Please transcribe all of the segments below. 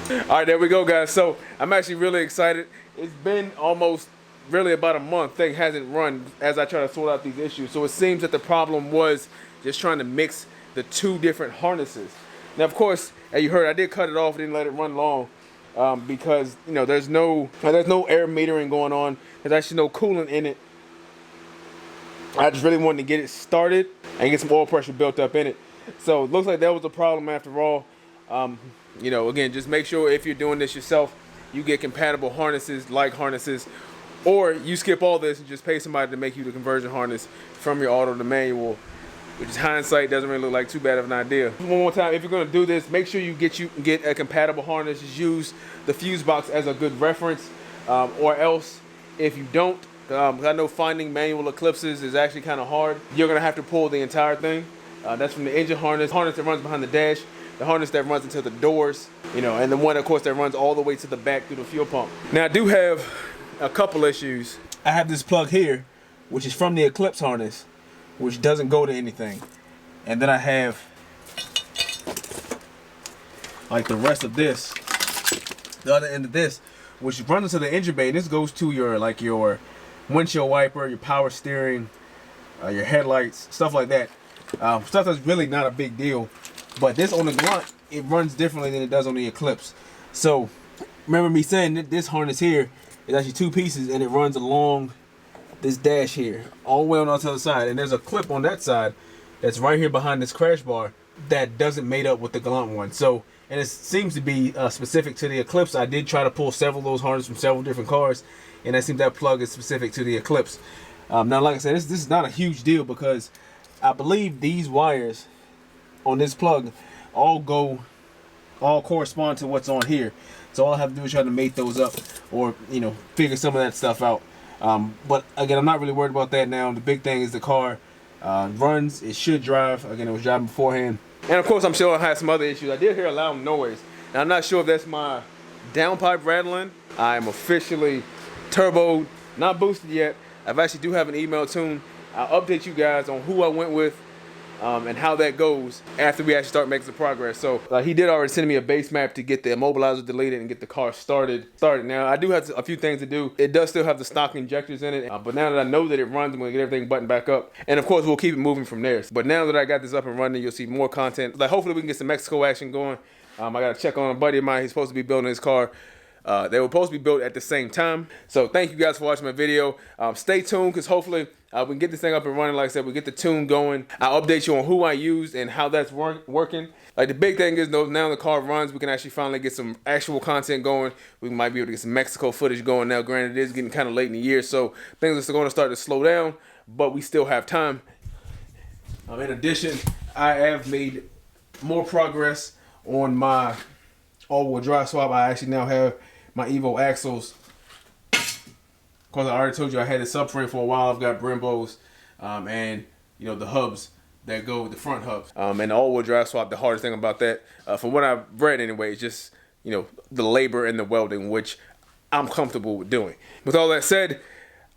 All right, there we go, guys. So I'm actually really excited. It's been almost really about a month. Thing hasn't run as I try to sort out these issues. So it seems that the problem was just trying to mix the two different harnesses. Now, of course, as you heard, I did cut it off, didn't let it run long because there's no air metering going on. There's actually no coolant in it. I just really wanted to get it started and get some oil pressure built up in it. So it looks like that was a problem after all. Again, just make sure if you're doing this yourself, you get compatible harnesses, or you skip all this and just pay somebody to make you the conversion harness from your auto to manual, which is hindsight, doesn't really look like too bad of an idea. One more time, if you're gonna do this, make sure you get a compatible harness. Just use the fuse box as a good reference, or else if you don't, I know finding manual eclipses is actually kind of hard. You're gonna have to pull the entire thing. That's from the engine harness that runs behind the dash, the harness that runs into the doors, and the one, of course, that runs all the way to the back through the fuel pump. Now, I do have a couple issues. I have this plug here, which is from the Eclipse harness, which doesn't go to anything. And then I have, like, the rest of this, the other end of this, which runs into the engine bay. And this goes to your windshield wiper, your power steering, your headlights, stuff like that. Stuff that's really not a big deal. But this on the Galant, it runs differently than it does on the Eclipse. So remember me saying that this harness here is actually two pieces, and it runs along this dash here, all the way on the other side. And there's a clip on that side that's right here behind this crash bar that doesn't mate up with the Galant one. So, and it seems to be specific to the Eclipse. I did try to pull several of those harnesses from several different cars, and it seems that plug is specific to the Eclipse. Now, like I said, this is not a huge deal because I believe these wires on this plug all correspond to what's on here. So all I have to do is try to mate those up, or figure some of that stuff out. But again, I'm not really worried about that now. The big thing is the car runs. It should drive. Again, it was driving beforehand. And of course, I'm sure I had some other issues. I did hear a loud noise. Now, I'm not sure if that's my downpipe rattling. I'm officially turboed, not boosted yet. I actually do have an email tune. I'll update you guys on who I went with and how that goes after we actually start making some progress. So he did already send me a base map to get the immobilizer deleted and get the car started. Now, I do have a few things to do. It does still have the stock injectors in it, but now that I know that it runs, I'm gonna get everything buttoned back up. And of course, we'll keep it moving from there. But now that I got this up and running, you'll see more content. Like, hopefully we can get some Mexico action going. I gotta check on a buddy of mine. He's supposed to be building his car. They were supposed to be built at the same time. So thank you guys for watching my video. Stay tuned, because hopefully we can get this thing up and running. Like I said, we get the tune going. I'll update you on who I used and how that's working. Like, the big thing is, though, now the car runs, we can actually finally get some actual content going. We might be able to get some Mexico footage going now. Granted, it is getting kind of late in the year, so things are going to start to slow down, but we still have time. In addition, I have made more progress on my all-wheel drive swap. I actually now have my Evo axles. Of course, I already told you I had the subframe for a while. I've got Brembos and the hubs that go with the front hubs. And the all-wheel drive swap, the hardest thing about that, from what I've read anyway, is just the labor and the welding, which I'm comfortable with doing. With all that said,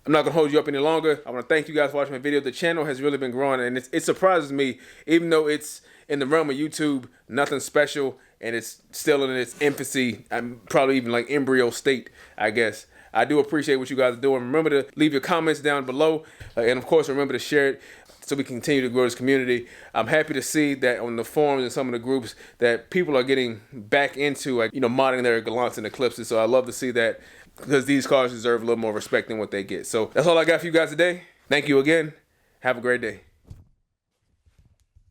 I'm not gonna hold you up any longer. I want to thank you guys for watching my video. The channel has really been growing, and it surprises me, even though it's in the realm of YouTube, nothing special, and it's still in its infancy. I'm probably even like embryo state, I guess. I do appreciate what you guys are doing. Remember to leave your comments down below, and of course, remember to share it so we can continue to grow this community. I'm happy to see that on the forums and some of the groups that people are getting back into, modding their Galants and Eclipses. So I love to see that, because these cars deserve a little more respect than what they get. So that's all I got for you guys today. Thank you again. Have a great day.